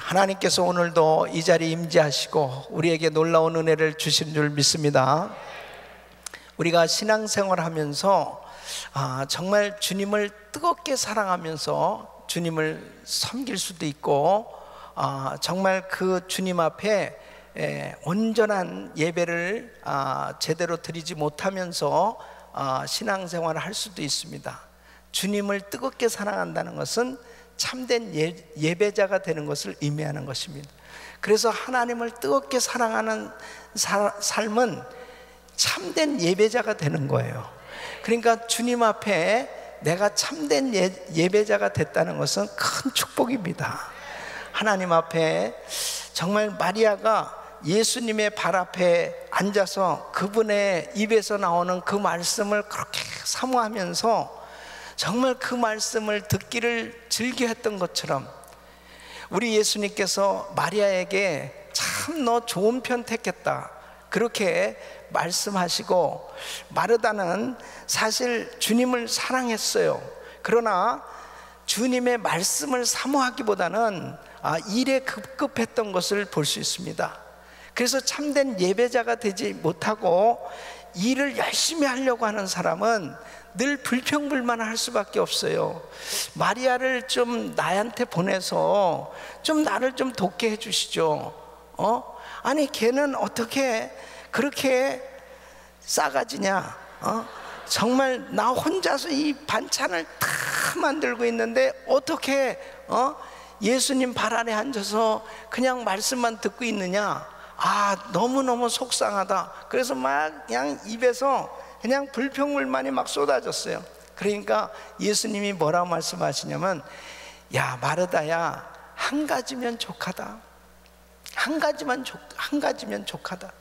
하나님께서 오늘도 이 자리에 임재하시고 우리에게 놀라운 은혜를 주시는 줄 믿습니다. 우리가 신앙생활을 하면서 정말 주님을 뜨겁게 사랑하면서 주님을 섬길 수도 있고, 정말 그 주님 앞에 온전한 예배를 제대로 드리지 못하면서 신앙생활을 할 수도 있습니다. 주님을 뜨겁게 사랑한다는 것은 참된 예배자가 되는 것을 의미하는 것입니다. 그래서 하나님을 뜨겁게 사랑하는 삶은 참된 예배자가 되는 거예요. 그러니까 주님 앞에 내가 참된 예배자가 됐다는 것은 큰 축복입니다. 하나님 앞에 정말 마리아가 예수님의 발 앞에 앉아서 그분의 입에서 나오는 그 말씀을 그렇게 사모하면서 정말 그 말씀을 듣기를 즐겨했던 것처럼, 우리 예수님께서 마리아에게 참 너 좋은 편 택했다 그렇게 말씀하시고, 마르다는 사실 주님을 사랑했어요. 그러나 주님의 말씀을 사모하기보다는 일에 급급했던 것을 볼 수 있습니다. 그래서 참된 예배자가 되지 못하고 일을 열심히 하려고 하는 사람은 늘 불평불만할 수밖에 없어요. 마리아를 좀 나한테 보내서 좀 나를 좀 돕게 해주시죠. 아니 걔는 어떻게 그렇게 싸가지냐? 정말 나 혼자서 이 반찬을 다 만들고 있는데 어떻게 예수님 발 아래 앉아서 그냥 말씀만 듣고 있느냐? 너무너무 속상하다. 그래서 막 그냥 입에서 그냥 불평불만이 막 쏟아졌어요. 그러니까 예수님이 뭐라고 말씀하시냐면, 야 마르다야, 한 가지면 족하다. 한 가지면 족하다.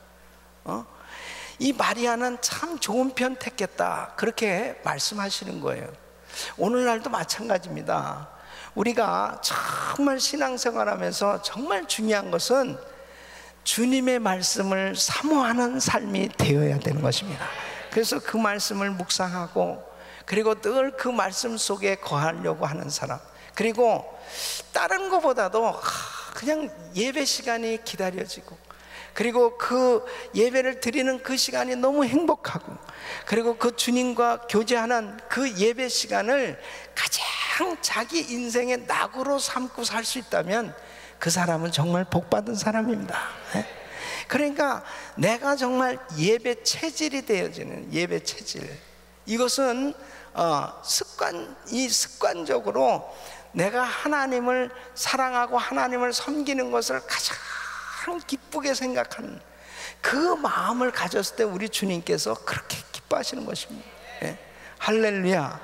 이 마리아는 참 좋은 편 택했다 그렇게 말씀하시는 거예요. 오늘날도 마찬가지입니다. 우리가 정말 신앙생활하면서 정말 중요한 것은 주님의 말씀을 사모하는 삶이 되어야 되는 것입니다. 그래서 그 말씀을 묵상하고, 그리고 늘 그 말씀 속에 거하려고 하는 사람, 그리고 다른 것보다도 그냥 예배 시간이 기다려지고, 그리고 그 예배를 드리는 그 시간이 너무 행복하고, 그리고 그 주님과 교제하는 그 예배 시간을 가장 자기 인생의 낙으로 삼고 살 수 있다면 그 사람은 정말 복받은 사람입니다. 그러니까 내가 정말 예배 체질이 되어지는 예배 체질, 이것은 습관적으로 내가 하나님을 사랑하고 하나님을 섬기는 것을 가장 기쁘게 생각하는 그 마음을 가졌을 때 우리 주님께서 그렇게 기뻐하시는 것입니다. 할렐루야.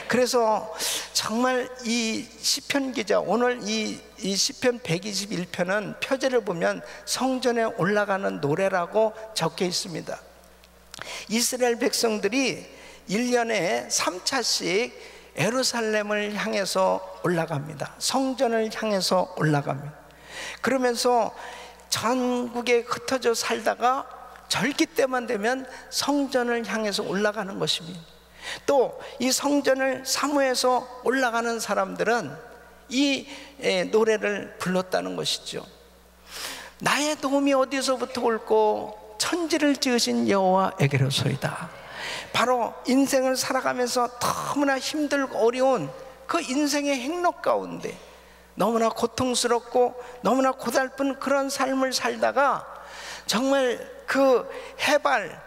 그래서 정말 이 시편 기자, 오늘 이 시편 121편은 표제를 보면 성전에 올라가는 노래라고 적혀 있습니다. 이스라엘 백성들이 1년에 3차씩 예루살렘을 향해서 올라갑니다. 성전을 향해서 올라갑니다. 그러면서 전국에 흩어져 살다가 절기 때만 되면 성전을 향해서 올라가는 것입니다. 또 이 성전을 사모해서 올라가는 사람들은 이 노래를 불렀다는 것이죠. 나의 도움이 어디서부터 올꼬? 천지를 지으신 여호와에게로소이다. 바로 인생을 살아가면서 너무나 힘들고 어려운 그 인생의 행로 가운데 너무나 고통스럽고 너무나 고달픈 그런 삶을 살다가 정말 그 해발,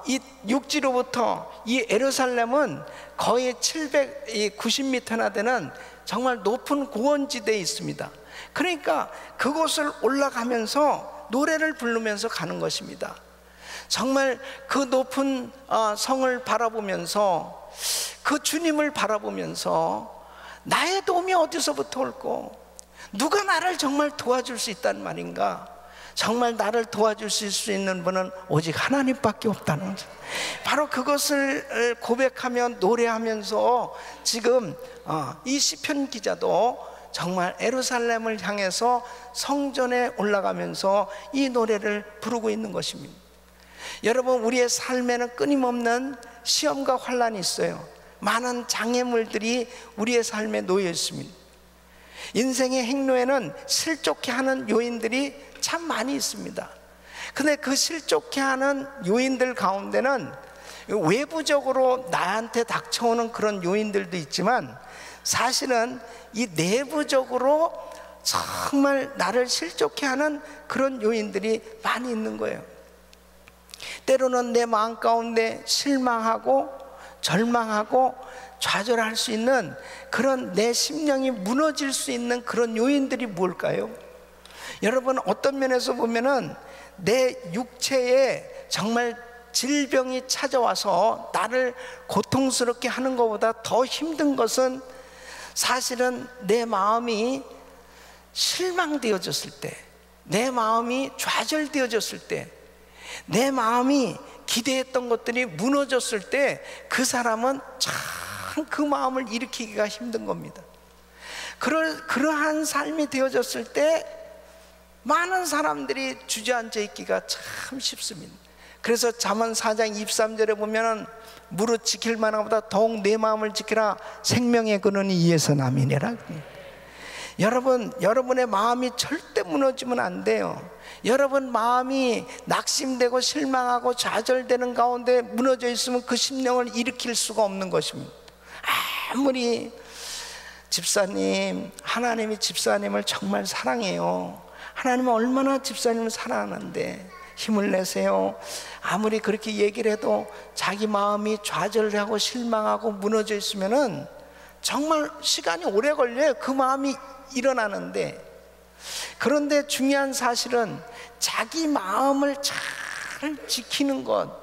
이 육지로부터 이 예루살렘은 거의 790m나 되는 정말 높은 고원지대에 있습니다. 그러니까 그곳을 올라가면서 노래를 부르면서 가는 것입니다. 정말 그 높은 성을 바라보면서, 그 주님을 바라보면서 나의 도움이 어디서부터 올꼬? 누가 나를 정말 도와줄 수 있단 말인가? 정말 나를 도와줄 수 있는 분은 오직 하나님밖에 없다는 거죠. 바로 그것을 고백하며 노래하면서 지금 이 시편 기자도 정말 예루살렘을 향해서 성전에 올라가면서 이 노래를 부르고 있는 것입니다. 여러분, 우리의 삶에는 끊임없는 시험과 환난이 있어요. 많은 장애물들이 우리의 삶에 놓여 있습니다. 인생의 행로에는 실족해 하는 요인들이 참 많이 있습니다. 근데 그 실족해 하는 요인들 가운데는 외부적으로 나한테 닥쳐오는 그런 요인들도 있지만, 사실은 이 내부적으로 정말 나를 실족해 하는 그런 요인들이 많이 있는 거예요. 때로는 내 마음 가운데 실망하고 절망하고 좌절할 수 있는, 그런 내 심령이 무너질 수 있는 그런 요인들이 뭘까요? 여러분, 어떤 면에서 보면은 내 육체에 정말 질병이 찾아와서 나를 고통스럽게 하는 것보다 더 힘든 것은, 사실은 내 마음이 실망되어졌을 때, 내 마음이 좌절되어졌을 때, 내 마음이 기대했던 것들이 무너졌을 때, 그 사람은 참 그 마음을 일으키기가 힘든 겁니다. 그러한 삶이 되어졌을 때 많은 사람들이 주저앉아 있기가 참 쉽습니다. 그래서 잠언 4장 23절에 보면은 무릇 지킬 만한보다 더욱 내 마음을 지키라, 생명의 근원이 이에서 남이니라. 여러분, 여러분의 마음이 절대 무너지면 안 돼요. 여러분 마음이 낙심되고 실망하고 좌절되는 가운데 무너져 있으면 그 심령을 일으킬 수가 없는 것입니다. 아무리 집사님, 하나님이 집사님을 정말 사랑해요. 하나님은 얼마나 집사님을 사랑하는데 힘을 내세요. 아무리 그렇게 얘기를 해도 자기 마음이 좌절하고 실망하고 무너져 있으면은 정말 시간이 오래 걸려요. 그 마음이 일어나는데. 그런데 중요한 사실은 자기 마음을 잘 지키는 것,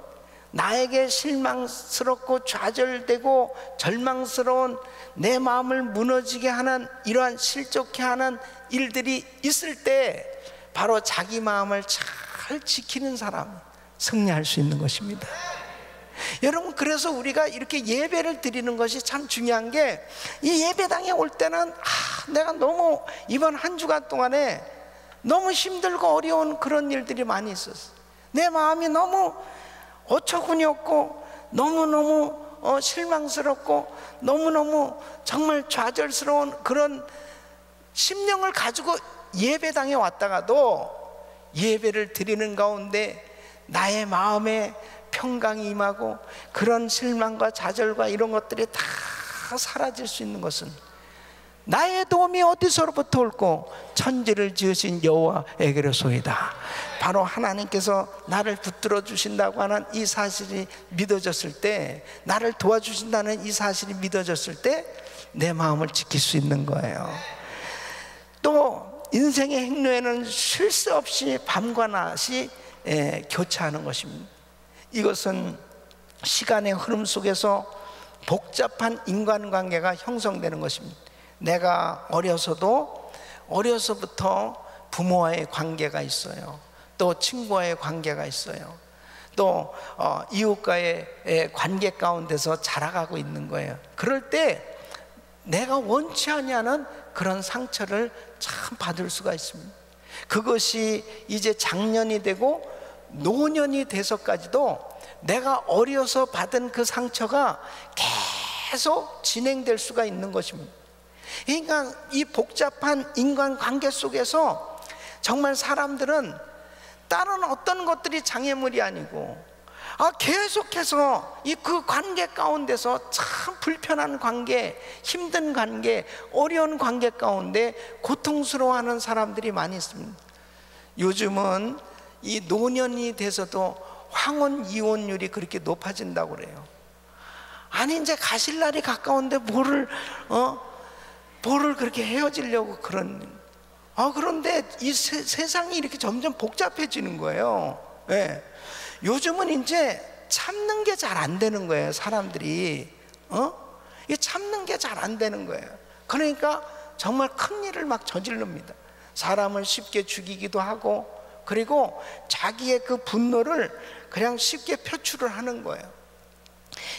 나에게 실망스럽고 좌절되고 절망스러운 내 마음을 무너지게 하는 이러한 실족해 하는 일들이 있을 때, 바로 자기 마음을 잘 지키는 사람 승리할 수 있는 것입니다. 여러분, 그래서 우리가 이렇게 예배를 드리는 것이 참 중요한 게, 이 예배당에 올 때는 내가 너무 이번 한 주간 동안에 너무 힘들고 어려운 그런 일들이 많이 있었어. 내 마음이 너무 어처구니 없고 너무너무 실망스럽고 너무너무 정말 좌절스러운 그런 심령을 가지고 예배당에 왔다가도 예배를 드리는 가운데 나의 마음에 평강이 임하고 그런 실망과 좌절과 이런 것들이 다 사라질 수 있는 것은, 나의 도움이 어디서로부터 올꼬 천지를 지으신 여호와에게로소이다. 바로 하나님께서 나를 붙들어 주신다고 하는 이 사실이 믿어졌을 때, 나를 도와주신다는 이 사실이 믿어졌을 때 내 마음을 지킬 수 있는 거예요. 또 인생의 행로에는 쉴 새 없이 밤과 낮이 교차하는 것입니다. 이것은 시간의 흐름 속에서 복잡한 인간관계가 형성되는 것입니다. 내가 어려서부터 부모와의 관계가 있어요. 또 친구와의 관계가 있어요. 또 이웃과의 관계 가운데서 자라가고 있는 거예요. 그럴 때 내가 원치 않냐는 그런 상처를 참 받을 수가 있습니다. 그것이 이제 장년이 되고 노년이 돼서까지도 내가 어려서 받은 그 상처가 계속 진행될 수가 있는 것입니다. 그러니까 이 복잡한 인간관계 속에서 정말 사람들은 다른 어떤 것들이 장애물이 아니고 계속해서 이 그 관계 가운데서 참 불편한 관계, 힘든 관계, 어려운 관계 가운데 고통스러워하는 사람들이 많이 있습니다. 요즘은 이 노년이 돼서도 황혼 이혼율이 그렇게 높아진다고 그래요. 아니 이제 가실 날이 가까운데 뭐를 그렇게 헤어지려고 그런데 이 세상이 이렇게 점점 복잡해지는 거예요. 네. 요즘은 이제 참는 게 잘 안 되는 거예요. 사람들이 이 참는 게 잘 안 되는 거예요. 그러니까 정말 큰 일을 막 저지릅니다. 사람을 쉽게 죽이기도 하고, 그리고 자기의 그 분노를 그냥 쉽게 표출을 하는 거예요.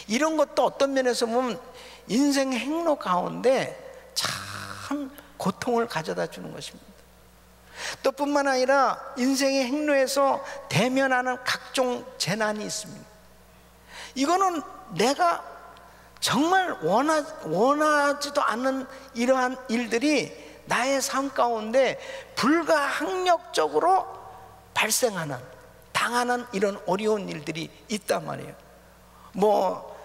이런 것도 어떤 면에서 보면 인생 행로 가운데 참 고통을 가져다 주는 것입니다. 또 뿐만 아니라 인생의 행로에서 대면하는 각종 재난이 있습니다. 이거는 내가 정말 원하지도 않는 이러한 일들이 나의 삶 가운데 불가항력적으로 발생하는, 당하는 이런 어려운 일들이 있단 말이에요. 뭐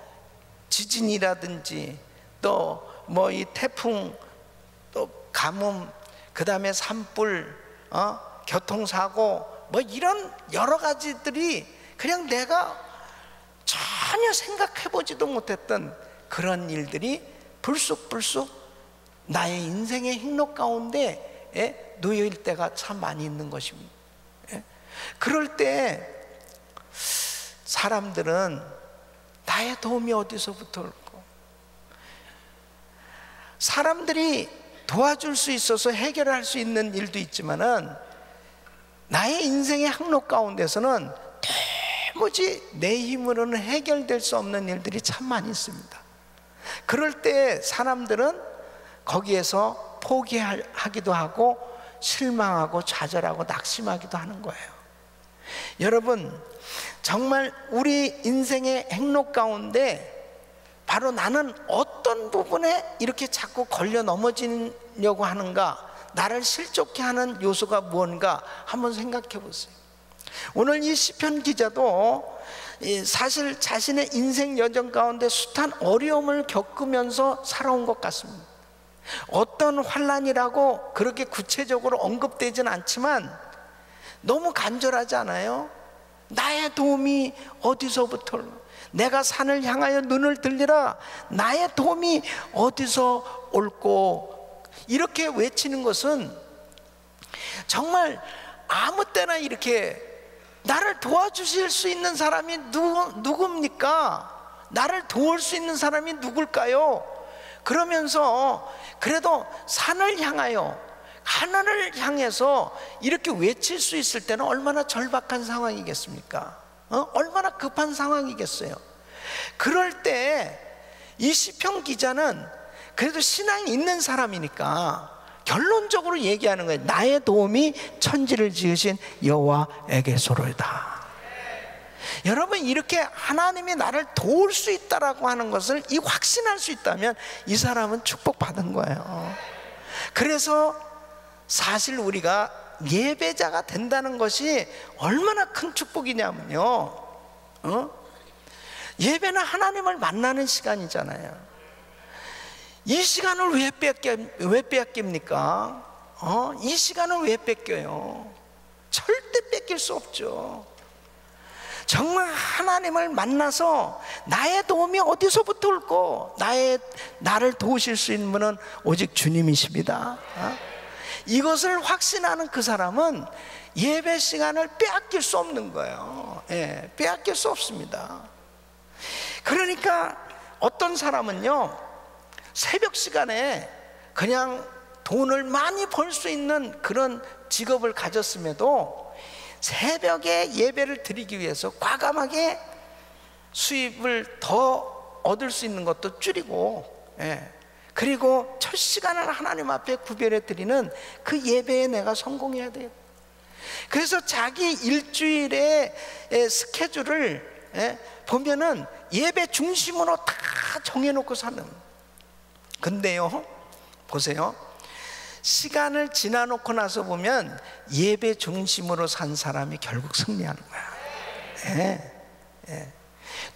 지진이라든지 또 뭐 이 태풍, 또 가뭄, 그 다음에 산불, 교통사고, 뭐 이런 여러 가지들이 그냥 내가 전혀 생각해보지도 못했던 그런 일들이 불쑥불쑥 나의 인생의 행로 가운데 놓여일 때가 참 많이 있는 것입니다. 그럴 때 사람들은 나의 도움이 어디서부터 올까? 사람들이 도와줄 수 있어서 해결할 수 있는 일도 있지만은 나의 인생의 항로 가운데서는 도무지 내 힘으로는 해결될 수 없는 일들이 참 많이 있습니다. 그럴 때 사람들은 거기에서 포기하기도 하고 실망하고 좌절하고 낙심하기도 하는 거예요. 여러분, 정말 우리 인생의 행로 가운데 바로 나는 어떤 부분에 이렇게 자꾸 걸려 넘어지려고 하는가, 나를 실족해 하는 요소가 무언가 한번 생각해 보세요. 오늘 이 시편 기자도 사실 자신의 인생 여정 가운데 숱한 어려움을 겪으면서 살아온 것 같습니다. 어떤 환난이라고 그렇게 구체적으로 언급되지는 않지만 너무 간절하지 않아요? 나의 도움이 어디서부터, 내가 산을 향하여 눈을 들리라, 나의 도움이 어디서 올꼬, 이렇게 외치는 것은 정말 아무 때나 이렇게 나를 도와주실 수 있는 사람이 누굽니까? 나를 도울 수 있는 사람이 누굴까요? 그러면서 그래도 산을 향하여, 하늘을 향해서 이렇게 외칠 수 있을 때는 얼마나 절박한 상황이겠습니까? 얼마나 급한 상황이겠어요. 그럴 때 이 시편 기자는 그래도 신앙이 있는 사람이니까 결론적으로 얘기하는 거예요. 나의 도움이 천지를 지으신 여호와에게서로이다. 여러분, 이렇게 하나님이 나를 도울 수 있다라고 하는 것을 이 확신할 수 있다면 이 사람은 축복받은 거예요. 그래서 사실 우리가 예배자가 된다는 것이 얼마나 큰 축복이냐면요, 예배는 하나님을 만나는 시간이잖아요. 이 시간을 왜 뺏깁니까? 이 시간을 왜 뺏겨요? 절대 뺏길 수 없죠. 정말 하나님을 만나서 나의 도움이 어디서부터 올고, 나를 도우실 수 있는 분은 오직 주님이십니다. 이것을 확신하는 그 사람은 예배 시간을 빼앗길 수 없는 거예요. 빼앗길 수 없습니다. 그러니까 어떤 사람은요, 새벽 시간에 그냥 돈을 많이 벌 수 있는 그런 직업을 가졌음에도 새벽에 예배를 드리기 위해서 과감하게 수입을 더 얻을 수 있는 것도 줄이고, 그리고 첫 시간을 하나님 앞에 구별해 드리는 그 예배에 내가 성공해야 돼요. 그래서 자기 일주일의 스케줄을 보면은 예배 중심으로 다 정해놓고 사는. 근데요, 보세요, 시간을 지나놓고 나서 보면 예배 중심으로 산 사람이 결국 승리하는 거야.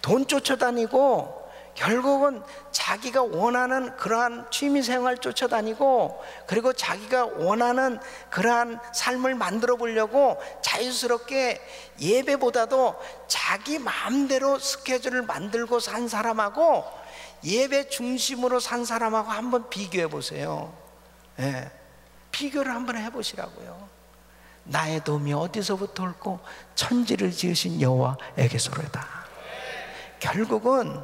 돈 쫓아다니고 결국은 자기가 원하는 그러한 취미생활 쫓아다니고, 그리고 자기가 원하는 그러한 삶을 만들어 보려고 자유스럽게 예배보다도 자기 마음대로 스케줄을 만들고 산 사람하고 예배 중심으로 산 사람하고 한번 비교해 보세요. 비교를 한번 해보시라고요. 나의 도움이 어디서부터 올고 천지를 지으신 여호와에게서로다. 결국은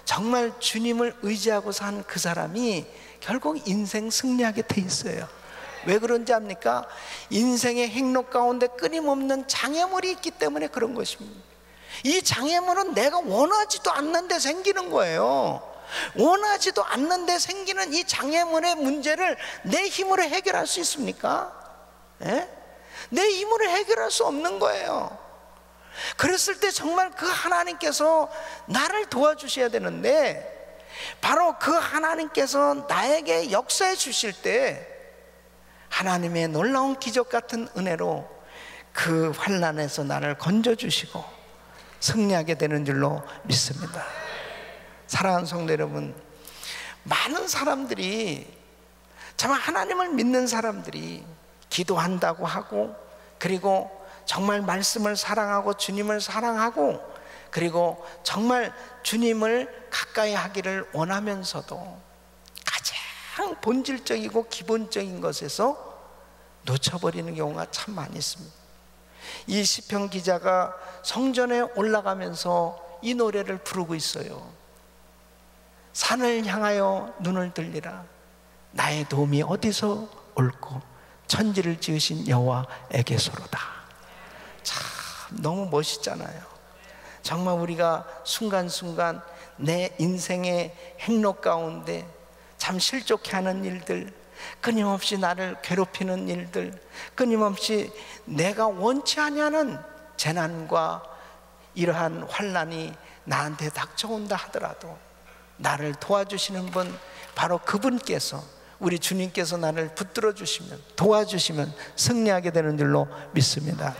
정말 주님을 의지하고 산 그 사람이 결국 인생 승리하게 돼 있어요. 왜 그런지 압니까? 인생의 행로 가운데 끊임없는 장애물이 있기 때문에 그런 것입니다. 이 장애물은 내가 원하지도 않는데 생기는 거예요. 원하지도 않는데 생기는 이 장애물의 문제를 내 힘으로 해결할 수 있습니까? 내 힘으로 해결할 수 없는 거예요. 그랬을 때 정말 그 하나님께서 나를 도와주셔야 되는데, 바로 그 하나님께서 나에게 역사해 주실 때 하나님의 놀라운 기적 같은 은혜로 그 환난에서 나를 건져주시고 승리하게 되는 줄로 믿습니다. 사랑하는 성도 여러분, 많은 사람들이, 정말 하나님을 믿는 사람들이 기도한다고 하고, 그리고 정말 말씀을 사랑하고 주님을 사랑하고, 그리고 정말 주님을 가까이 하기를 원하면서도 가장 본질적이고 기본적인 것에서 놓쳐버리는 경우가 참 많이 있습니다. 이 시편 기자가 성전에 올라가면서 이 노래를 부르고 있어요. 산을 향하여 눈을 들리라. 나의 도움이 어디서 올꼬? 천지를 지으신 여호와에게서로다. 참 너무 멋있잖아요. 정말 우리가 순간순간 내 인생의 행로 가운데 참 실족해하는 일들, 끊임없이 나를 괴롭히는 일들, 끊임없이 내가 원치 아니하는 재난과 이러한 환난이 나한테 닥쳐온다 하더라도 나를 도와주시는 분, 바로 그분께서, 우리 주님께서 나를 붙들어 주시면, 도와주시면 승리하게 되는 줄로 믿습니다.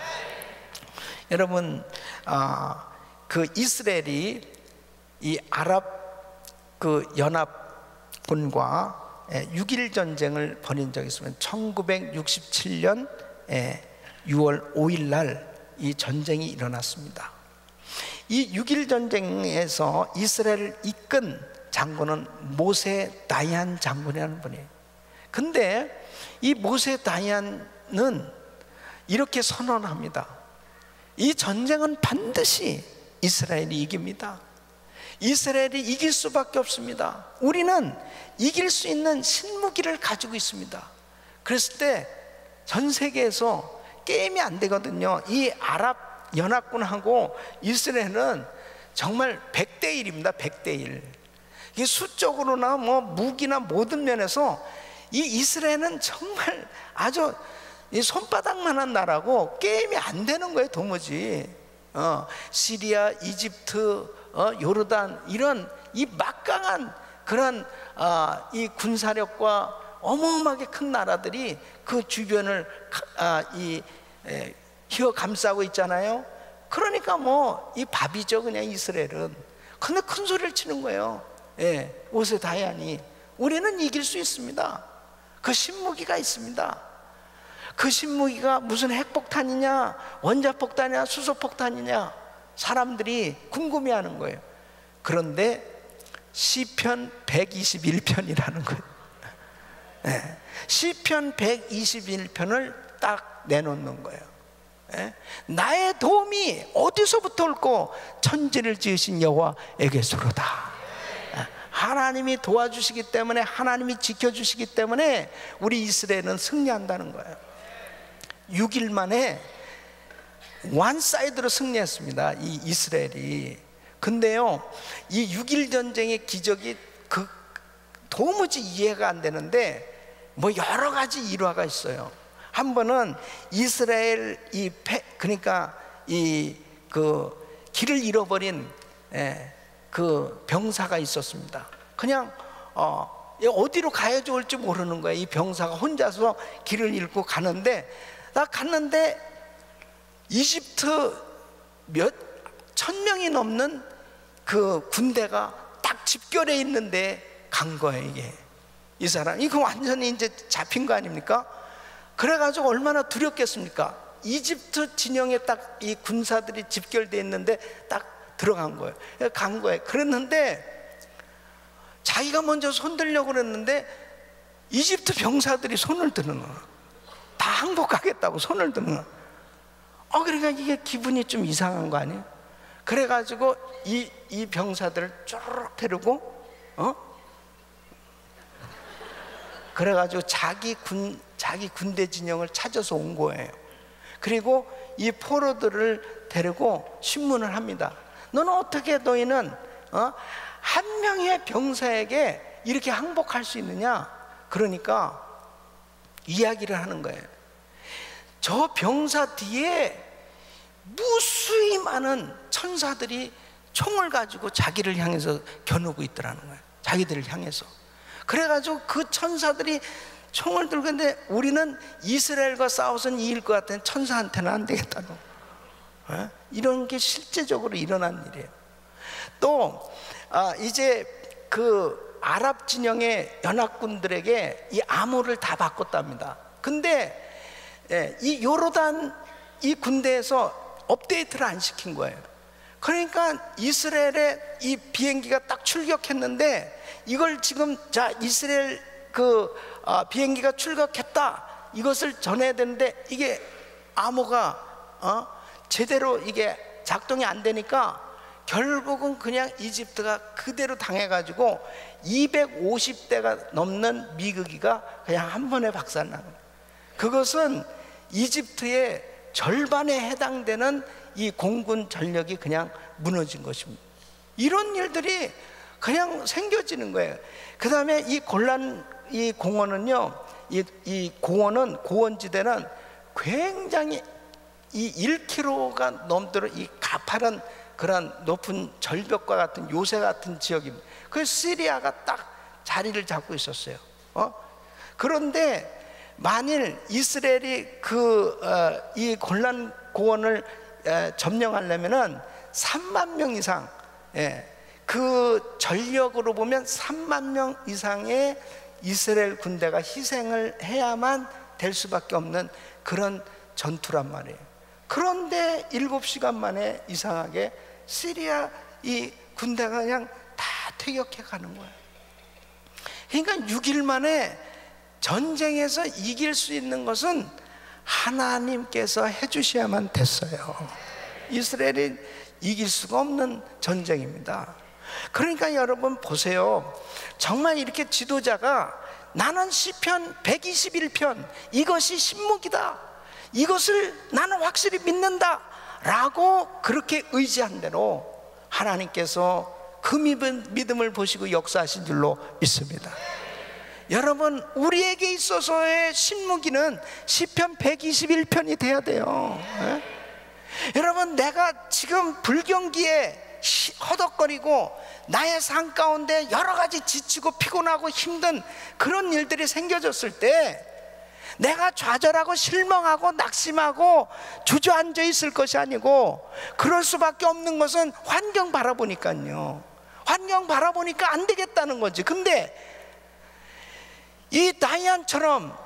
여러분, 그 이스라엘이 이 아랍 그 연합군과 6.1 전쟁을 벌인 적이 있으면 1967년 6월 5일 날 이 전쟁이 일어났습니다. 이 6.1 전쟁에서 이스라엘을 이끈 장군은 모세 다이안 장군이라는 분이에요. 근데 이 모세 다이안은 이렇게 선언합니다. 이 전쟁은 반드시 이스라엘이 이깁니다. 이스라엘이 이길 수밖에 없습니다. 우리는 이길 수 있는 신무기를 가지고 있습니다. 그랬을 때 전 세계에서 게임이 안 되거든요. 이 아랍 연합군하고 이스라엘은 정말 100대 1입니다. 100대 1. 이게 수적으로나 뭐 무기나 모든 면에서 이 이스라엘은 정말 아주 이 손바닥만한 나라고 게임이 안 되는 거예요, 도무지. 시리아, 이집트, 요르단, 이런 이 막강한 그런 이 군사력과 어마어마하게 큰 나라들이 그 주변을 휘어 감싸고 있잖아요. 그러니까 뭐 이 밥이죠, 그냥 이스라엘은. 근데 큰 소리를 치는 거예요. 모세 다이안이 우리는 이길 수 있습니다. 그 신무기가 있습니다. 그 신무기가 무슨 핵폭탄이냐, 원자폭탄이냐, 수소폭탄이냐, 사람들이 궁금해하는 거예요. 그런데 시편 121편이라는 거예요. 시편 121편을 딱 내놓는 거예요. 나의 도움이 어디서부터 올꼬? 천지를 지으신 여호와에게서로다. 하나님이 도와주시기 때문에, 하나님이 지켜주시기 때문에 우리 이스라엘은 승리한다는 거예요. 6일 만에 원사이드로 승리했습니다, 이 이스라엘이. 근데요, 이 6.1 전쟁의 기적이 도무지 이해가 안 되는데 뭐 여러 가지 일화가 있어요. 한 번은 이스라엘 그러니까 그 길을 잃어버린 그 병사가 있었습니다. 그냥 어디로 가야 좋을지 모르는 거예요. 이 병사가 혼자서 길을 잃고 갔는데 이집트 몇 1000명이 넘는 그 군대가 딱 집결해 있는데 간 거예요. 이 사람 이거 완전히 이제 잡힌 거 아닙니까? 그래가지고 얼마나 두렵겠습니까? 이집트 진영에 딱 이 군사들이 집결돼 있는데 딱 들어간 거예요. 간 거예요. 그랬는데 자기가 먼저 손 들려고 그랬는데 이집트 병사들이 손을 드는 거예요. 다 항복하겠다고 손을 드는 거예요. 그러니까 이게 기분이 좀 이상한 거 아니에요? 그래가지고 이 병사들을 쭉 데리고 그래가지고 자기 군대 진영을 찾아서 온 거예요. 그리고 이 포로들을 데리고 신문을 합니다. 너희는 한 명의 병사에게 이렇게 항복할 수 있느냐? 그러니까 이야기를 하는 거예요. 저 병사 뒤에 무수히 많은 천사들이 총을 가지고 자기를 향해서 겨누고 있더라는 거예요. 자기들을 향해서. 그래가지고 그 천사들이 총을 들고 있는데 우리는 이스라엘과 싸워서는 이길 것 같은 천사한테는 안 되겠다고. 이런 게 실제적으로 일어난 일이에요. 또 이제 그 아랍 진영의 연합군들에게 이 암호를 다 바꿨답니다. 근데 이 요르단 이 군대에서 업데이트를 안 시킨 거예요. 그러니까 이스라엘의 이 비행기가 딱 출격했는데 이걸 지금 자 이스라엘 그 비행기가 출격했다 이것을 전해야 되는데 이게 암호가 제대로 이게 작동이 안 되니까 결국은 그냥 이집트가 그대로 당해가지고 250대가 넘는 미국기가 그냥 한 번에 박살난 거예요. 그것은 이집트의 절반에 해당되는 이 공군 전력이 그냥 무너진 것입니다. 이런 일들이 그냥 생겨지는 거예요. 그 다음에 이 골란 이 공원은요, 이 공원은 고원지대는 굉장히 이 1km가 넘도록 이 가파른 그런 높은 절벽과 같은 요새 같은 지역입니다. 그래서 시리아가 딱 자리를 잡고 있었어요. 그런데 만일 이스라엘이 이 골란 고원을 점령하려면은 3만 명 이상, 그 전력으로 보면 3만 명 이상의 이스라엘 군대가 희생을 해야만 될 수밖에 없는 그런 전투란 말이에요. 그런데 7시간 만에 이상하게 시리아 이 군대가 그냥 다 퇴격해 가는 거예요. 그러니까 6일 만에 전쟁에서 이길 수 있는 것은 하나님께서 해주셔야만 됐어요. 이스라엘이 이길 수가 없는 전쟁입니다. 그러니까 여러분 보세요. 정말 이렇게 지도자가 나는 시편 121편 이것이 신목이다, 이것을 나는 확실히 믿는다 라고 그렇게 의지한 대로 하나님께서 그 믿음을 보시고 역사하신 줄로 믿습니다. 여러분 우리에게 있어서의 신무기는 시편 121편이 돼야 돼요. 여러분 내가 지금 불경기에 허덕거리고 나의 삶 가운데 여러 가지 지치고 피곤하고 힘든 그런 일들이 생겨졌을 때 내가 좌절하고 실망하고 낙심하고 주저앉아 있을 것이 아니고, 그럴 수밖에 없는 것은 환경 바라보니까요. 환경 바라보니까 안 되겠다는 거지. 근데 이 다이안처럼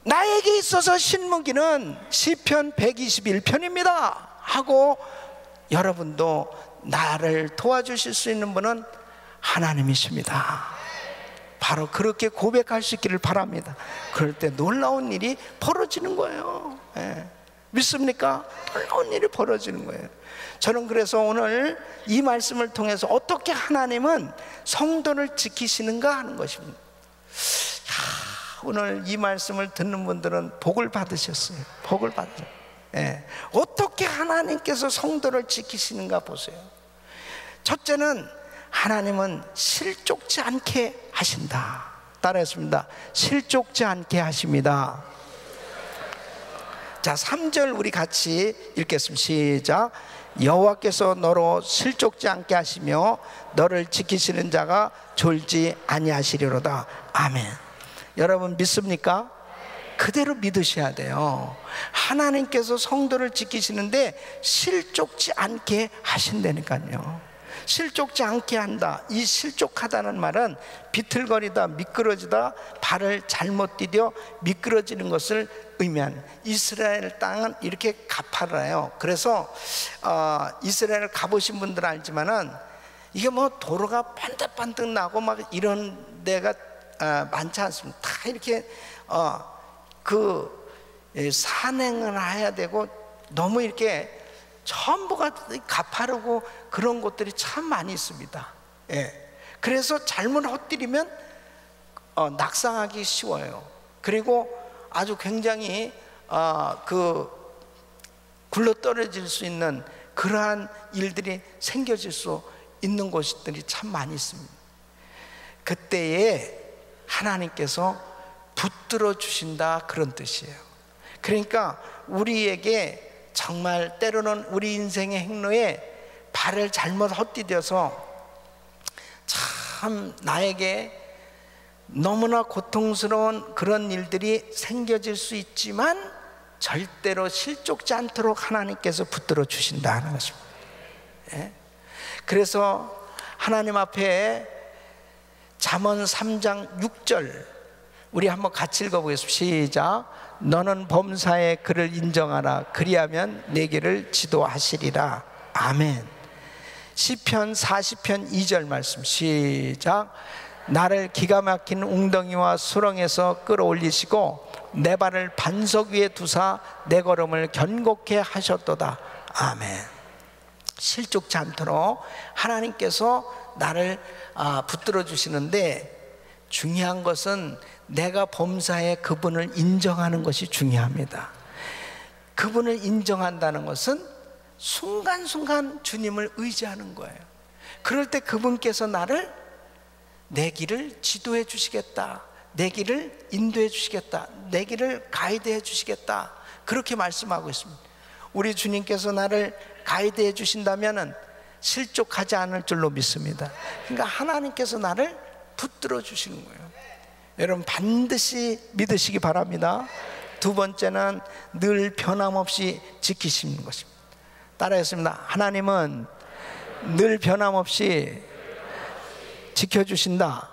나에게 있어서 신무기는 시편 121편입니다 하고 여러분도 나를 도와주실 수 있는 분은 하나님이십니다. 바로 그렇게 고백할 수 있기를 바랍니다. 그럴 때 놀라운 일이 벌어지는 거예요. 믿습니까? 놀라운 일이 벌어지는 거예요. 저는 그래서 오늘 이 말씀을 통해서 어떻게 하나님은 성도를 지키시는가 하는 것입니다. 오늘 이 말씀을 듣는 분들은 복을 받으셨어요. 복을 받으셨어요. 어떻게 하나님께서 성도를 지키시는가 보세요. 첫째는 하나님은 실족지 않게 하신다. 따라했습니다. 실족지 않게 하십니다. 자, 3절 우리 같이 읽겠습니다. 시작. 여호와께서 너로 실족지 않게 하시며 너를 지키시는 자가 졸지 아니하시리로다. 아멘. 여러분 믿습니까? 그대로 믿으셔야 돼요. 하나님께서 성도를 지키시는데 실족지 않게 하신다니까요. 실족지 않게 한다. 이 실족하다는 말은 비틀거리다, 미끄러지다, 발을 잘못 디뎌 미끄러지는 것을 의미하는. 이스라엘 땅은 이렇게 가파라요. 그래서 이스라엘 가보신 분들은 알지만은 이게 뭐 도로가 반듯반듯 나고 막 이런 데가 많지 않습니다. 다 이렇게 산행을 해야 되고 너무 이렇게 전부가 가파르고 그런 곳들이 참 많이 있습니다. 그래서 잘못 헛디디면 낙상하기 쉬워요. 그리고 아주 굉장히 굴러 떨어질 수 있는 그러한 일들이 생겨질 수 있는 곳들이 참 많이 있습니다. 그때에 하나님께서 붙들어 주신다, 그런 뜻이에요. 그러니까 우리에게 정말 때로는 우리 인생의 행로에 발을 잘못 헛디뎌서 참 나에게 너무나 고통스러운 그런 일들이 생겨질 수 있지만 절대로 실족지 않도록 하나님께서 붙들어 주신다 하는 것입니다. 예? 그래서 하나님 앞에 잠언 3장 6절 우리 한번 같이 읽어보겠습니다. 시작. 너는 범사의 그를 인정하라. 그리하면 내 길을 지도하시리라. 아멘. 시편 40편 2절 말씀 시작. 나를 기가 막힌 웅덩이와 수렁에서 끌어올리시고 내 발을 반석 위에 두사 내 걸음을 견고케 하셨도다. 아멘. 실족치 않도록 하나님께서 나를 붙들어 주시는데, 중요한 것은 내가 범사에 그분을 인정하는 것이 중요합니다. 그분을 인정한다는 것은 순간순간 주님을 의지하는 거예요. 그럴 때 그분께서 나를 내 길을 지도해 주시겠다, 내 길을 인도해 주시겠다, 내 길을 가이드해 주시겠다, 그렇게 말씀하고 있습니다. 우리 주님께서 나를 가이드해 주신다면 실족하지 않을 줄로 믿습니다. 그러니까 하나님께서 나를 붙들어 주시는 거예요. 여러분 반드시 믿으시기 바랍니다. 두 번째는 늘 변함없이 지키시는 것입니다. 따라했습니다. 하나님은 늘 변함없이 지켜주신다.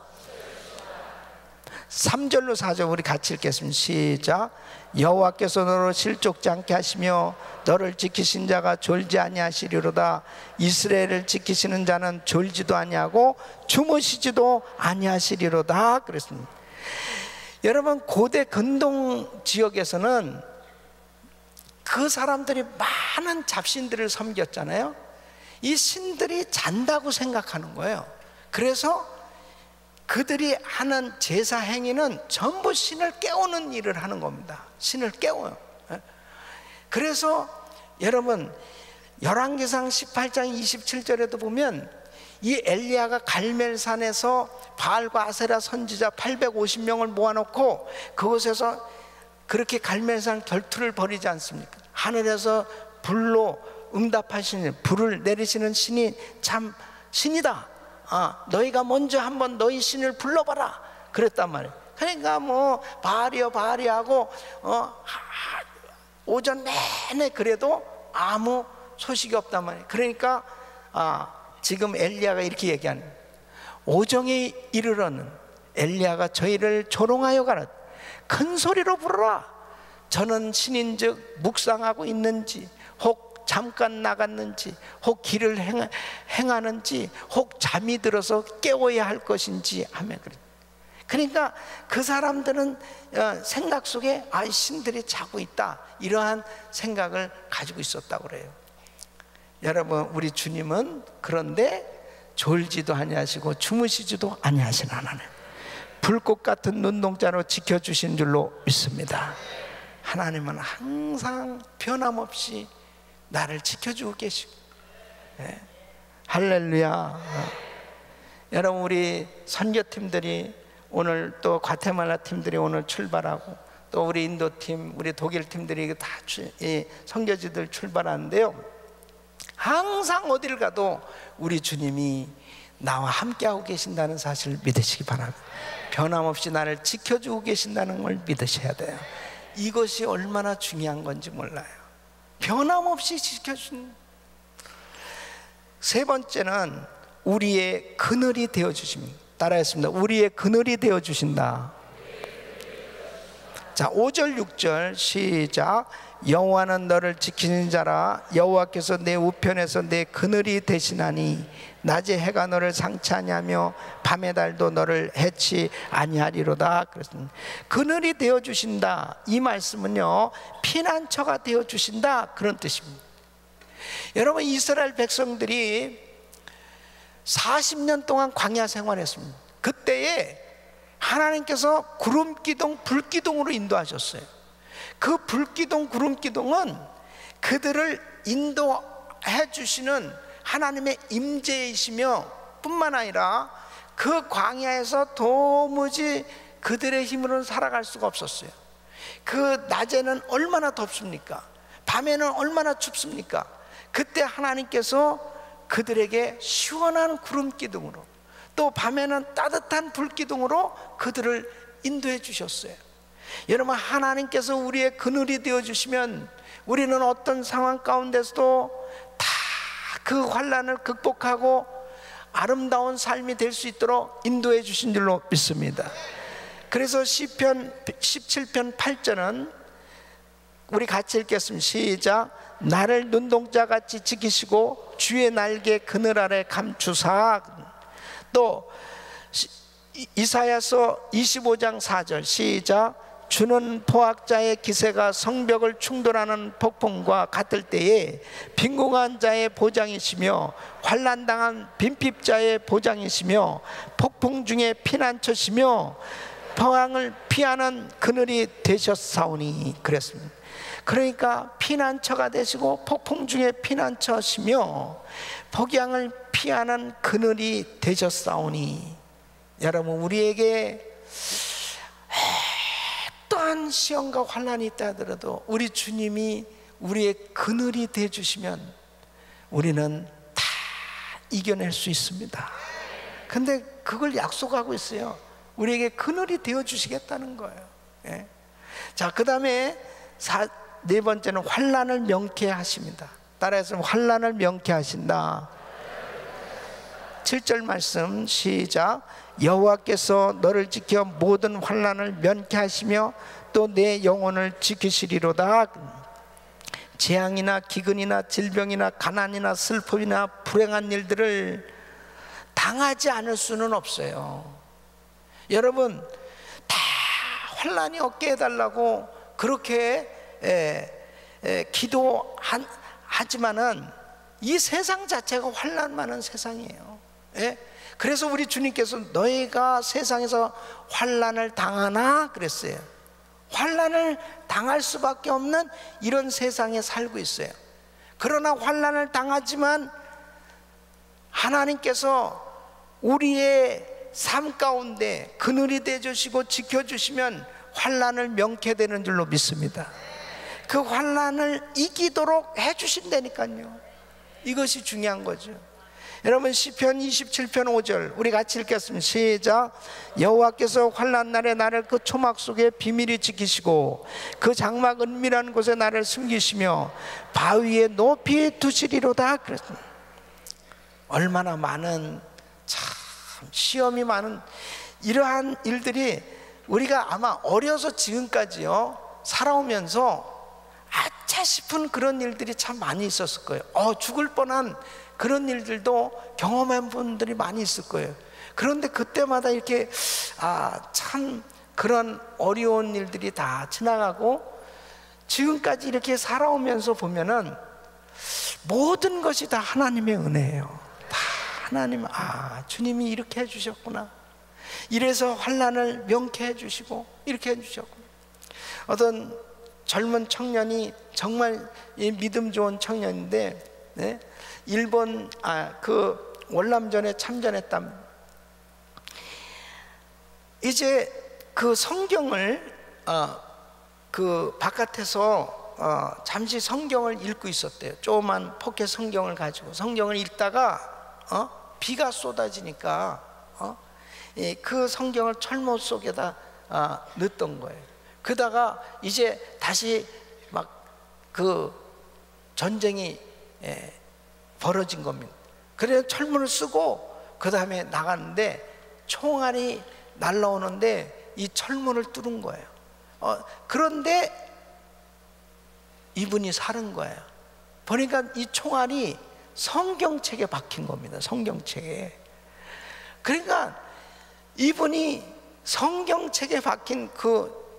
3절로 4절 우리 같이 읽겠습니다. 시작. 여호와께서 너를 실족지 않게 하시며 너를 지키신 자가 졸지 아니하시리로다. 이스라엘을 지키시는 자는 졸지도 아니하고 주무시지도 아니하시리로다. 그랬습니다. 여러분 고대 근동 지역에서는 그 사람들이 많은 잡신들을 섬겼잖아요. 이 신들이 잔다고 생각하는 거예요. 그래서 그들이 하는 제사 행위는 전부 신을 깨우는 일을 하는 겁니다. 신을 깨워요. 그래서 여러분 열왕기상 18장 27절에도 보면 이 엘리야가 갈멜산에서 바알과 아세라 선지자 850명을 모아놓고 그곳에서 그렇게 갈멜산 결투를 벌이지 않습니까? 하늘에서 불로 응답하시는, 불을 내리시는 신이 참 신이다. 너희가 먼저 한번 너희 신을 불러봐라 그랬단 말이에요. 그러니까 뭐 바알이여 바알이 하고 오전 내내 그래도 아무 소식이 없단 말이에요. 그러니까 지금 엘리야가 이렇게 얘기하는, 오정에 이르러는 엘리야가 저희를 조롱하여 가라. 큰 소리로 부르라. 저는 신인즉 묵상하고 있는지, 혹 잠깐 나갔는지, 혹 길을 행하는지, 혹 잠이 들어서 깨워야 할 것인지 하며 그래. 그러니까 그 사람들은 생각 속에 신들이 자고 있다, 이러한 생각을 가지고 있었다고 그래요. 여러분 우리 주님은 그런데 졸지도 아니하시고 주무시지도 아니하시는 하나님, 불꽃 같은 눈동자로 지켜주신 줄로 믿습니다. 하나님은 항상 변함없이 나를 지켜주고 계시고, 할렐루야. 여러분 우리 선교팀들이 오늘 또 과테말라 팀들이 오늘 출발하고 또 우리 인도팀, 우리 독일팀들이 다 선교지들 출발하는데요, 항상 어디를 가도 우리 주님이 나와 함께하고 계신다는 사실을 믿으시기 바랍니다. 변함없이 나를 지켜주고 계신다는 걸 믿으셔야 돼요. 이것이 얼마나 중요한 건지 몰라요. 변함없이 지켜주는. 세 번째는 우리의 그늘이 되어주십니다. 따라했습니다. 우리의 그늘이 되어주신다. 자, 5절 6절 시작. 여호와는 너를 지키는 자라. 여호와께서 내 우편에서 내 그늘이 되시나니 낮에 해가 너를 상치 아니하며 밤의 달도 너를 해치 아니하리로다. 그렇습니다. 그늘이 되어주신다, 이 말씀은요 피난처가 되어주신다 그런 뜻입니다. 여러분 이스라엘 백성들이 40년 동안 광야 생활했습니다. 그때에 하나님께서 구름기둥 불기둥으로 인도하셨어요. 그 불기둥 구름기둥은 그들을 인도해 주시는 하나님의 임재이시며 뿐만 아니라 그 광야에서 도무지 그들의 힘으로는 살아갈 수가 없었어요. 그 낮에는 얼마나 덥습니까? 밤에는 얼마나 춥습니까? 그때 하나님께서 그들에게 시원한 구름 기둥으로, 또 밤에는 따뜻한 불기둥으로 그들을 인도해 주셨어요. 여러분, 하나님께서 우리의 그늘이 되어 주시면 우리는 어떤 상황 가운데서도 다 그 환난을 극복하고 아름다운 삶이 될 수 있도록 인도해 주신 줄로 믿습니다. 그래서 시편 17편 8절은 우리 같이 읽겠습니다. 시작. 나를 눈동자같이 지키시고 주의 날개 그늘 아래 감추사. 또 이사야서 25장 4절 시작. 주는 포악자의 기세가 성벽을 충돌하는 폭풍과 같을 때에 빈궁한 자의 보장이시며 환난당한 빈핍자의 보장이시며 폭풍 중에 피난처시며 평항을 피하는 그늘이 되셨사오니 그랬습니다. 그러니까 피난처가 되시고 폭풍 중에 피난처시며 폭양을 피하는 그늘이 되셨사오니, 여러분, 우리에게 어떠한 시험과 환난이 있다 하더라도 우리 주님이 우리의 그늘이 되어주시면 우리는 다 이겨낼 수 있습니다. 근데 그걸 약속하고 있어요. 우리에게 그늘이 되어주시겠다는 거예요. 예. 자, 그 다음에 네 번째는 환난을 명쾌하십니다. 따라해서 환난을 명쾌하신다. 7절 말씀 시작. 여호와께서 너를 지켜 모든 환난을 면케하시며 또 내 영혼을 지키시리로다. 재앙이나 기근이나 질병이나 가난이나 슬픔이나 불행한 일들을 당하지 않을 수는 없어요. 여러분, 다 환난이 없게 해달라고 그렇게 기도하지만은 이 세상 자체가 환난 많은 세상이에요. 그래서 우리 주님께서 너희가 세상에서 환난을 당하나 그랬어요. 환난을 당할 수밖에 없는 이런 세상에 살고 있어요. 그러나 환난을 당하지만 하나님께서 우리의 삶 가운데 그늘이 되어주시고 지켜주시면 환난을 명쾌되는 줄로 믿습니다. 그 환난을 이기도록 해주신다니까요. 이것이 중요한 거죠. 여러분, 시편 27편 5절 우리 같이 읽겠습니다. 시작. 여호와께서 환난 날에 나를 그 초막 속에 비밀히 지키시고 그 장막 은밀한 곳에 나를 숨기시며 바위에 높이 두시리로다. 그랬습니다. 얼마나 많은 참 시험이 많은 이러한 일들이 우리가 아마 어려서 지금까지요 살아오면서 아차 싶은 그런 일들이 참 많이 있었을 거예요. 죽을 뻔한 그런 일들도 경험한 분들이 많이 있을 거예요. 그런데 그때마다 이렇게 참 그런 어려운 일들이 다 지나가고 지금까지 이렇게 살아오면서 보면은 모든 것이 다 하나님의 은혜예요. 다 하나님, 주님이 이렇게 해주셨구나. 이래서 환난을 명쾌해 주시고 이렇게 해주셨구나. 어떤 젊은 청년이 정말 믿음 좋은 청년인데, 네? 일본 그 월남전에 참전했다. 이제 그 성경을 그 바깥에서 잠시 성경을 읽고 있었대요. 조그만 포켓 성경을 가지고 성경을 읽다가 비가 쏟아지니까 그 성경을 철모 속에다 넣었던 거예요. 그러다가 이제 다시 막 그 전쟁이 벌어진 겁니다. 그래서 철문을 쓰고 그 다음에 나갔는데 총알이 날라오는데 이 철문을 뚫은 거예요. 그런데 이분이 살은 거예요. 보니까 이 총알이 성경책에 박힌 겁니다. 성경책에. 그러니까 이분이 성경책에 박힌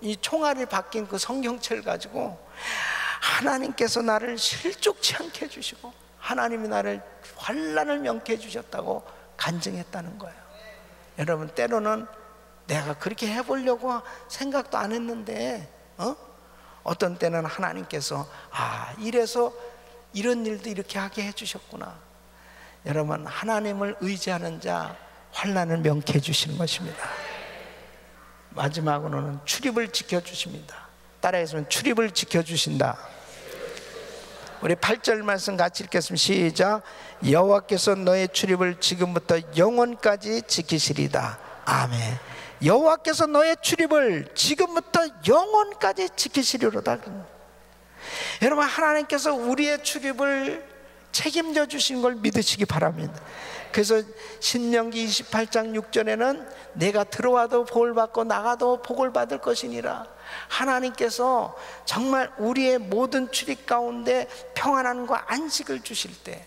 이 총알이 박힌 그 성경책을 가지고 하나님께서 나를 실족치 않게 해주시고 하나님이 나를 환난을 명쾌해 주셨다고 간증했다는 거예요. 여러분, 때로는 내가 그렇게 해보려고 생각도 안 했는데 어떤 때는 하나님께서 이래서 이런 일도 이렇게 하게 해주셨구나. 여러분, 하나님을 의지하는 자 환난을 명쾌해 주시는 것입니다. 마지막으로는 출입을 지켜주십니다. 따라해서 출입을 지켜주신다. 우리 8절 말씀 같이 읽겠습니다. 시작. 여호와께서 너의 출입을 지금부터 영원까지 지키시리다. 아멘. 여호와께서 너의 출입을 지금부터 영원까지 지키시리로다. 여러분, 하나님께서 우리의 출입을 책임져 주신 걸 믿으시기 바랍니다. 그래서 신명기 28장 6절에는 내가 들어와도 복을 받고 나가도 복을 받을 것이니라. 하나님께서 정말 우리의 모든 출입 가운데 평안함과 안식을 주실 때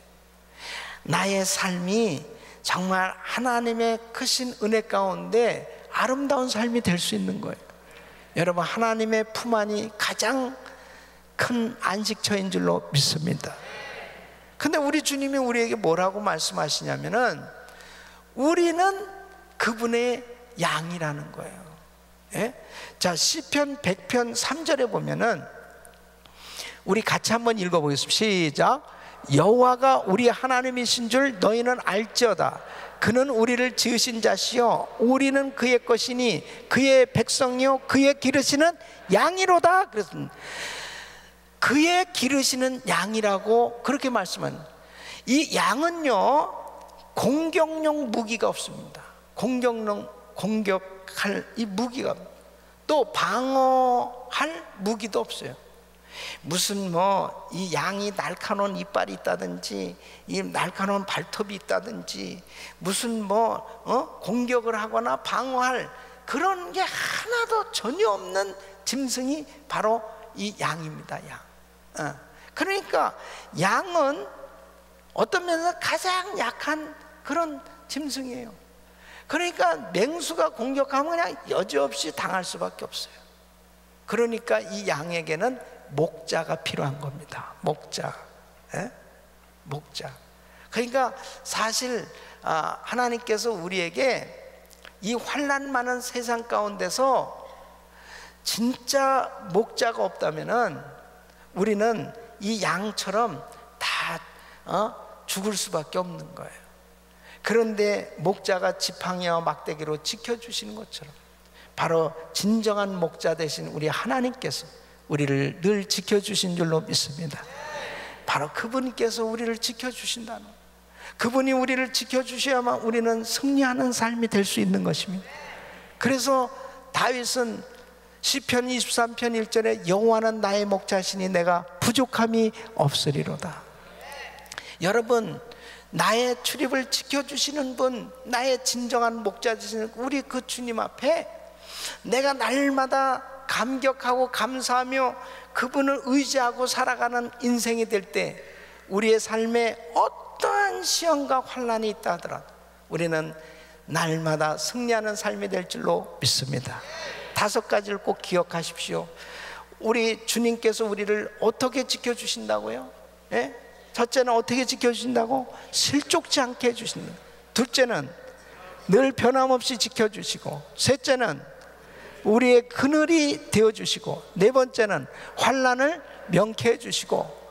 나의 삶이 정말 하나님의 크신 은혜 가운데 아름다운 삶이 될 수 있는 거예요. 여러분, 하나님의 품 안이 가장 큰 안식처인 줄로 믿습니다. 근데 우리 주님이 우리에게 뭐라고 말씀하시냐면은 우리는 그분의 양이라는 거예요. 예? 자, 시편 100편 3절에 보면은 우리 같이 한번 읽어보겠습니다. 시작. 여호와가 우리 하나님이신 줄 너희는 알지어다. 그는 우리를 지으신 자시요 우리는 그의 것이니 그의 백성이요 그의 기르시는 양이로다. 그랬습니다. 그의 기르시는 양이라고 그렇게 말씀한, 이 양은요 공격용 무기가 없습니다. 공격할 이 무기가, 또 방어할 무기도 없어요. 무슨 뭐 이 양이 날카로운 이빨이 있다든지 이 날카로운 발톱이 있다든지 무슨 뭐 공격을 하거나 방어할 그런 게 하나도 전혀 없는 짐승이 바로 이 양입니다. 양. 그러니까 양은 어떤 면에서 가장 약한 그런 짐승이에요. 그러니까 맹수가 공격하면 그냥 여지없이 당할 수밖에 없어요. 그러니까 이 양에게는 목자가 필요한 겁니다. 목자. 목자. 그러니까 사실 하나님께서 우리에게 이 환난 많은 세상 가운데서 진짜 목자가 없다면은 우리는 이 양처럼 다 죽을 수밖에 없는 거예요. 그런데 목자가 지팡이와 막대기로 지켜주시는 것처럼 바로 진정한 목자 되신 우리 하나님께서 우리를 늘 지켜주신 줄로 믿습니다. 바로 그분께서 우리를 지켜주신다는, 그분이 우리를 지켜주셔야만 우리는 승리하는 삶이 될 수 있는 것입니다. 그래서 다윗은 시편 23편 1절에 여호와는 나의 목자시니 내가 부족함이 없으리로다. 여러분, 나의 출입을 지켜주시는 분, 나의 진정한 목자 되시는 우리 그 주님 앞에 내가 날마다 감격하고 감사하며 그분을 의지하고 살아가는 인생이 될 때 우리의 삶에 어떠한 시험과 환난이 있다 하더라도 우리는 날마다 승리하는 삶이 될 줄로 믿습니다. 5가지를 꼭 기억하십시오. 우리 주님께서 우리를 어떻게 지켜주신다고요? 예? 첫째는 어떻게 지켜주신다고? 실족지 않게 해주신다. 둘째는 늘 변함없이 지켜주시고, 셋째는 우리의 그늘이 되어주시고, 네 번째는 환난을 명쾌해 주시고,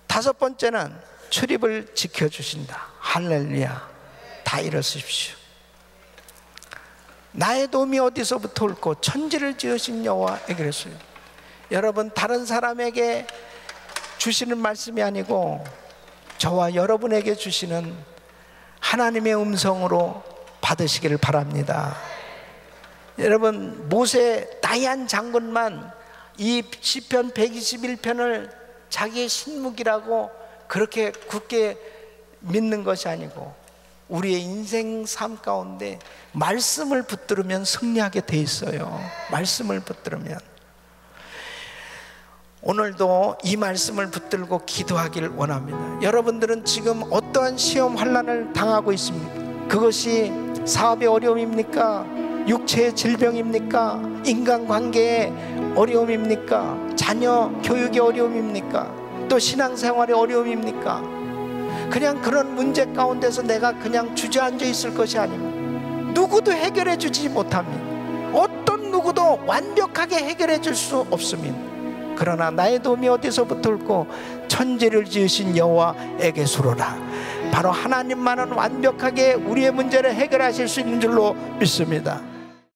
5번째는 출입을 지켜주신다. 할렐루야. 다 일어서십시오. 나의 도움이 어디서부터 올고 천지를 지으신 여호와에게 그랬어요. 여러분, 다른 사람에게 주시는 말씀이 아니고 저와 여러분에게 주시는 하나님의 음성으로 받으시기를 바랍니다. 여러분, 모세 다이안 장군만 이 시편 121편을 자기의 신묵이라고 그렇게 굳게 믿는 것이 아니고 우리의 인생 삶 가운데 말씀을 붙들으면 승리하게 돼 있어요. 말씀을 붙들으면. 오늘도 이 말씀을 붙들고 기도하기를 원합니다. 여러분들은 지금 어떠한 시험 환난을 당하고 있습니까? 그것이 사업의 어려움입니까? 육체의 질병입니까? 인간관계의 어려움입니까? 자녀 교육의 어려움입니까? 또 신앙생활의 어려움입니까? 그냥 그런 문제 가운데서 내가 그냥 주저앉아 있을 것이 아닙니다. 누구도 해결해 주지 못합니다. 어떤 누구도 완벽하게 해결해 줄 수 없습니다. 그러나 나의 도움이 어디서부터 올고 천지를 지으신 여호와에게서로라. 바로 하나님만은 완벽하게 우리의 문제를 해결하실 수 있는 줄로 믿습니다.